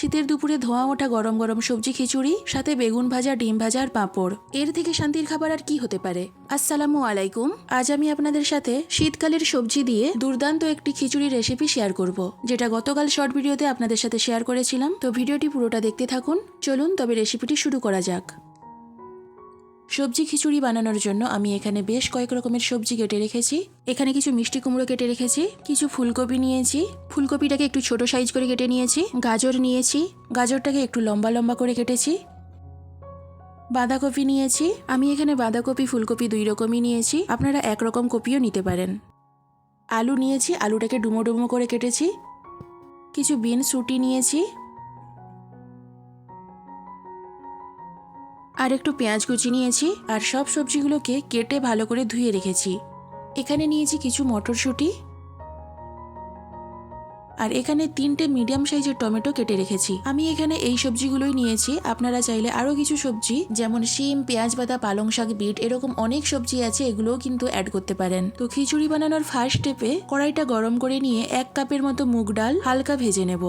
শীতের দুপুরে ধোঁয়া ওঠা গরম গরম সবজি খিচুড়ি, সাথে বেগুন ভাজা, ডিম ভাজা আর পাঁপড়। এর থেকে শান্তির খাবার আর কি হতে পারে। আসসালামু আলাইকুম। আজ আমি আপনাদের সাথে শীতকালের সবজি দিয়ে দুর্দান্ত একটি খিচুড়ি রেসিপি শেয়ার করব, যেটা গতকাল শর্ট ভিডিওতে আপনাদের সাথে শেয়ার করেছিলাম। তো ভিডিওটি পুরোটা দেখতে থাকুন। চলুন তবে রেসিপিটি শুরু করা যাক। সবজি খিচুড়ি বানানোর জন্য আমি এখানে বেশ কয়েক রকমের সবজি কেটে রেখেছি। এখানে কিছু মিষ্টি কুমড়ো কেটে রেখেছি, কিছু ফুলকপি নিয়েছি, ফুলকপিটাকে একটু ছোট সাইজ করে কেটে নিয়েছি, গাজর নিয়েছি, গাজরটাকে একটু লম্বা লম্বা করে কেটেছি, বাঁধাকপি নিয়েছি। আমি এখানে বাঁধাকপি ফুলকপি দুই রকমই নিয়েছি, আপনারা একরকম কপিও নিতে পারেন। আলু নিয়েছি, আলুটাকে ডুমো ডুমো করে কেটেছি, কিছু বিনস রুটি নিয়েছি, আর একটু পেঁয়াজ কুচি নিয়েছি। আর সব সবজিগুলোকে কেটে ভালো করে ধুয়ে রেখেছি। এখানে নিয়েছি কিছু মটরশুঁটি, আর এখানে 3টে মিডিয়াম সাইজের টমেটো কেটে রেখেছি। আমি এখানে এই সবজিগুলোই নিয়েছি, আপনারা চাইলে আরও কিছু সবজি যেমন শিম, পেঁয়াজ পাতা, পালং শাক, বিট এরকম অনেক সবজি আছে, এগুলোও কিন্তু অ্যাড করতে পারেন। তো খিচুড়ি বানানোর ফার্স্ট স্টেপে কড়াইটা গরম করে নিয়ে 1 কাপের মতো মুগ ডাল হালকা ভেজে নেব।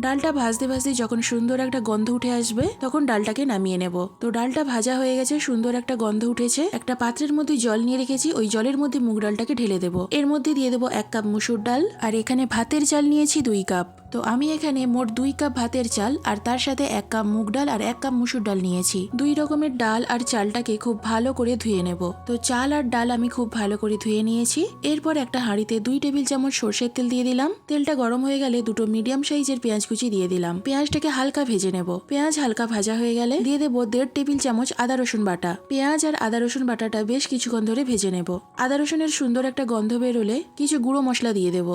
ডালটা ভাজতে ভাজতে যখন সুন্দর একটা গন্ধ উঠে আসবে তখন ডালটাকে নামিয়ে নেব। তো ডালটা ভাজা হয়ে গেছে, সুন্দর একটা গন্ধ উঠেছে। একটা পাত্রের মধ্যে জল নিয়ে রেখেছি, ওই জলের মধ্যে মুগ ডালটাকে ঢেলে দেব। এর মধ্যে দিয়ে দেবো 1 কাপ মুসুর ডাল, আর এখানে ভাতের চাল নিয়েছি 2 কাপ। তো আমি এখানে মোট 2 কাপ ভাতের চাল আর তার সাথে 1 কাপ মুগ ডাল আর 1 কাপ মুসুর ডাল নিয়েছি। 2 রকমের ডাল আর চালটাকে খুব ভালো করে ধুয়ে নেব। তো চাল আর ডাল আমি খুব ভালো করে ধুয়ে নিয়েছি। এরপর একটা হাঁড়িতে 2 টেবিল চামচ সরষের তেল দিয়ে দিলাম। তেলটা গরম হয়ে গেলে 2টো মিডিয়াম সাইজের পেঁয়াজ কুচি দিয়ে দিলাম। পেঁয়াজটাকে হালকা ভেজে নেব। পেঁয়াজ হালকা ভাজা হয়ে গেলে দিয়ে দেবো 1.5 টেবিল চামচ আদা রসুন বাটা। পেঁয়াজ আর আদা রসুন বাটাটা বেশ কিছুক্ষণ ধরে ভেজে নেব। আদা রসুনের সুন্দর একটা গন্ধ বেরোলে কিছু গুঁড়ো মশলা দিয়ে দেবো।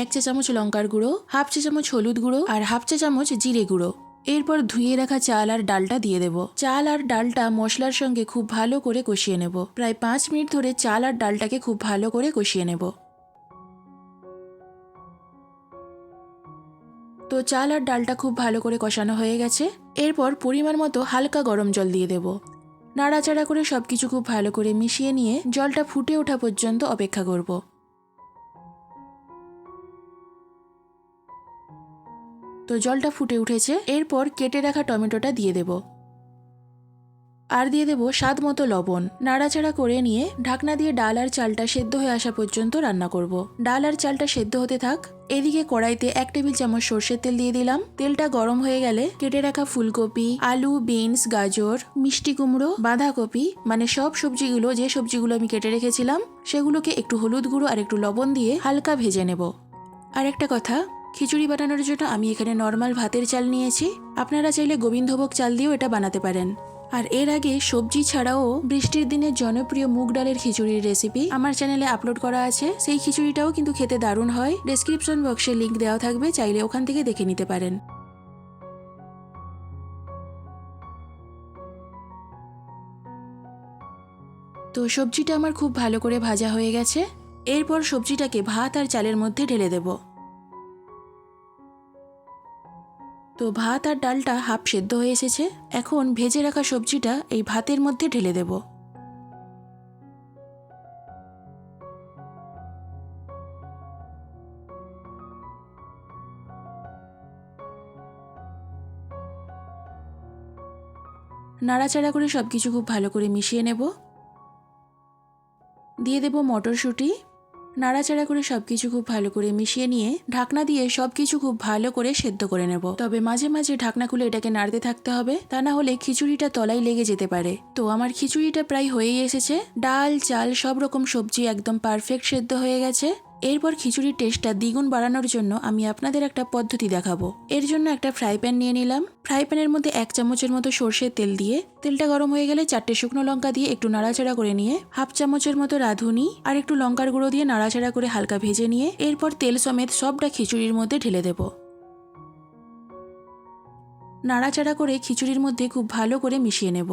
1 চা চামচ লঙ্কার গুঁড়ো, 1/2 চা চামচ হলুদ গুঁড়ো আর 1/2 চা চামচ জিরে গুঁড়ো। এরপর ধুয়ে রাখা চাল আর ডালটা দিয়ে দেব। চাল আর ডালটা মশলার সঙ্গে খুব ভালো করে কষিয়ে নেব। প্রায় 5 মিনিট ধরে চাল আর ডালটাকে খুব ভালো করে কষিয়ে নেব। তো চাল আর ডালটা খুব ভালো করে কষানো হয়ে গেছে। এরপর পরিমাণ মতো হালকা গরম জল দিয়ে দেব। নাড়াচাড়া করে সবকিছু খুব ভালো করে মিশিয়ে নিয়ে জলটা ফুটে ওঠা পর্যন্ত অপেক্ষা করব। তো জলটা ফুটে উঠেছে। এরপর কেটে রাখা টমেটোটা দিয়ে দেব, আর দিয়ে দেব স্বাদ মতো লবণ। নাড়াচাড়া করে নিয়ে ঢাকনা দিয়ে ডাল আর চালটা সেদ্ধ হয়ে আসা পর্যন্ত রান্না করব। ডাল আর চালটা সেদ্ধ হতে থাক। এদিকে কড়াইতে 1 টেবিল চামচ সরষের তেল দিয়ে দিলাম। তেলটা গরম হয়ে গেলে কেটে রাখা ফুলকপি, আলু, বিনস, গাজর, মিষ্টি কুমড়ো, বাঁধাকপি মানে সব সবজিগুলো, যে সবজিগুলো আমি কেটে রেখেছিলাম সেগুলোকে একটু হলুদ গুঁড়ো আর একটু লবণ দিয়ে হালকা ভেজে নেব। আর একটা কথা, খিচুড়ি বানানোর জন্য আমি এখানে নর্মাল ভাতের চাল নিয়েছি, আপনারা চাইলে গোবিন্দভোগ চাল দিয়েও এটা বানাতে পারেন। আর এর আগে সবজি ছাড়াও বৃষ্টির দিনে জনপ্রিয় মুগ ডালের খিচুড়ির রেসিপি আমার চ্যানেলে আপলোড করা আছে। সেই খিচুড়িটাও কিন্তু খেতে দারুণ হয়। ডেসক্রিপশন বক্সে লিংক দেওয়া থাকবে, চাইলে ওখান থেকে দেখে নিতে পারেন। তো সবজিটা আমার খুব ভালো করে ভাজা হয়ে গেছে। এরপর সবজিটাকে ভাত আর চালের মধ্যে ঢেলে দেব। তো ভাত আর ডালটা হাফ সেদ্ধ হয়ে এসেছে। এখন ভেজে রাখা সবজিটা এই ভাতের মধ্যে ঢেলে দেব। নাড়াচাড়া করে সবকিছু খুব ভালো করে মিশিয়ে নেব। দিয়ে দেব মটরশুঁটি। নাড়াচাড়া করে সবকিছু খুব ভালো করে মিশিয়ে নিয়ে ঢাকনা দিয়ে সবকিছু খুব ভালো করে সেদ্ধ করে নেব। তবে মাঝে মাঝে ঢাকনা খুলে এটাকে নাড়তে থাকতে হবে, তা না হলে খিচুড়িটা তলায় লেগে যেতে পারে। তো আমার খিচুড়িটা প্রায় হয়েই এসেছে। ডাল, চাল সব রকম সবজি একদম পারফেক্ট সেদ্ধ হয়ে গেছে। এরপর খিচুড়ির টেস্টটা দ্বিগুণ বাড়ানোর জন্য আমি আপনাদের একটা পদ্ধতি দেখাবো। এর জন্য একটা ফ্রাই প্যান নিয়ে নিলাম। ফ্রাই প্যানের মধ্যে 1 চামচের মতো সরষের তেল দিয়ে, তেলটা গরম হয়ে গেলে 4টে শুকনো লঙ্কা দিয়ে একটু নাড়াচাড়া করে নিয়ে 1/2 চামচের মতো রাঁধুনি আর একটু লঙ্কার গুঁড়ো দিয়ে নাড়াচাড়া করে হালকা ভেজে নিয়ে এরপর তেল সমেত সবটা খিচুড়ির মধ্যে ঢেলে দেব। নাড়াচাড়া করে খিচুড়ির মধ্যে খুব ভালো করে মিশিয়ে নেব।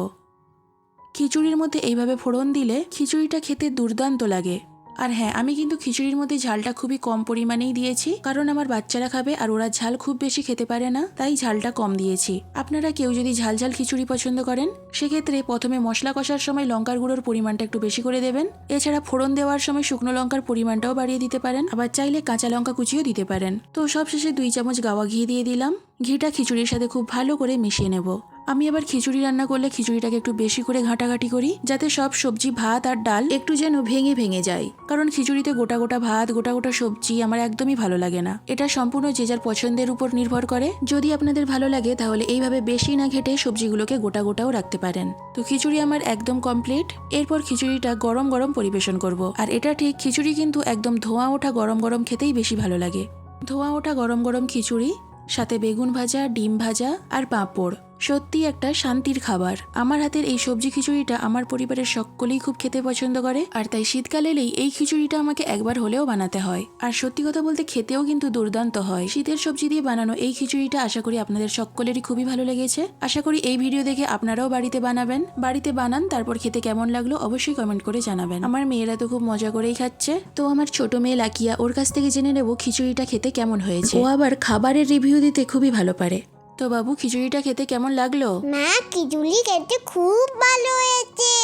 খিচুড়ির মধ্যে এইভাবে ফোড়ন দিলে খিচুড়িটা খেতে দুর্দান্ত লাগে। আর হ্যাঁ, আমি কিন্তু খিচুড়ির মধ্যে ঝালটা খুবই কম পরিমাণেই দিয়েছি, কারণ আমার বাচ্চারা খাবে আর ওরা ঝাল খুব বেশি খেতে পারে না, তাই ঝালটা কম দিয়েছি। আপনারা কেউ যদি ঝাল ঝাল খিচুড়ি পছন্দ করেন সেক্ষেত্রে প্রথমে মশলা কষার সময় লঙ্কার গুঁড়োর পরিমাণটা একটু বেশি করে দেবেন। এছাড়া ফোড়ন দেওয়ার সময় শুকনো লঙ্কার পরিমাণটাও বাড়িয়ে দিতে পারেন, আবার চাইলে কাঁচা লঙ্কা কুচিও দিতে পারেন। তো সবশেষে 2 চামচ গাওয়া ঘি দিয়ে দিলাম। ঘিটা খিচুড়ির সাথে খুব ভালো করে মিশিয়ে নেব। আমি আবার খিচুড়ি রান্না করলে খিচুড়িটাকে একটু বেশি করে ঘাঁটাঘাঁটি করি, যাতে সব সবজি ভাত আর ডাল একটু যেন ভেঙে ভেঙে যায়, কারণ খিচুড়িতে গোটা গোটা ভাত গোটা গোটা সবজি আমার একদমই ভালো লাগে না। এটা সম্পূর্ণ যে যার পছন্দের উপর নির্ভর করে। যদি আপনাদের ভালো লাগে তাহলে এইভাবে বেশি না ঘেটে সবজিগুলোকে গোটা গোটাও রাখতে পারেন। তো খিচুড়ি আমার একদম কমপ্লিট। এরপর খিচুড়িটা গরম গরম পরিবেশন করব। আর এটা ঠিক, খিচুড়ি কিন্তু একদম ধোঁয়া ওঠা গরম গরম খেতেই বেশি ভালো লাগে। ধোঁয়া ওঠা গরম গরম খিচুড়ি, সাথে বেগুন ভাজা, ডিম ভাজা আর পাঁপড়, সত্যি একটা শান্তির খাবার। আমার হাতের এই সবজি খিচুড়িটা আমার পরিবারের সকলেই খুব খেতে পছন্দ করে, আর তাই শীতকাল এলেই এই খিচুড়িটা আমাকে একবার হলেও বানাতে হয়। আর সত্যি কথা বলতে খেতেও কিন্তু দুর্দান্ত হয়। শীতের সবজি দিয়ে বানানো এই খিচুড়িটা আশা করি আপনাদের সকলেরই খুবই ভালো লেগেছে। আশা করি এই ভিডিও দেখে আপনারাও বাড়িতে বানাবেন। বাড়িতে বানান, তারপর খেতে কেমন লাগলো অবশ্যই কমেন্ট করে জানাবেন। আমার মেয়েরা তো খুব মজা করেই খাচ্ছে। তো আমার ছোট মেয়ে লাকিয়া, ওর কাছ থেকে জেনে নেব খিচুড়িটা খেতে কেমন হয়েছে। ও আবার খাবারের রিভিউ দিতে খুবই ভালো পারে। তো বাবু, খিচুড়িটা খেতে কেমন লাগলো? মা, খিচুড়ি খেতে খুব ভালো হয়েছে।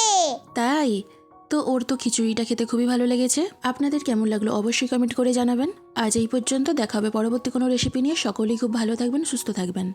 তাই তো ওর তো খিচুড়িটা খেতে খুবই ভালো লেগেছে। আপনাদের কেমন লাগলো অবশ্যই কমেন্ট করে জানাবেন। আজ এই পর্যন্ত, দেখা হবে পরবর্তী কোনো রেসিপি নিয়ে। সকলেই খুব ভালো থাকবেন, সুস্থ থাকবেন।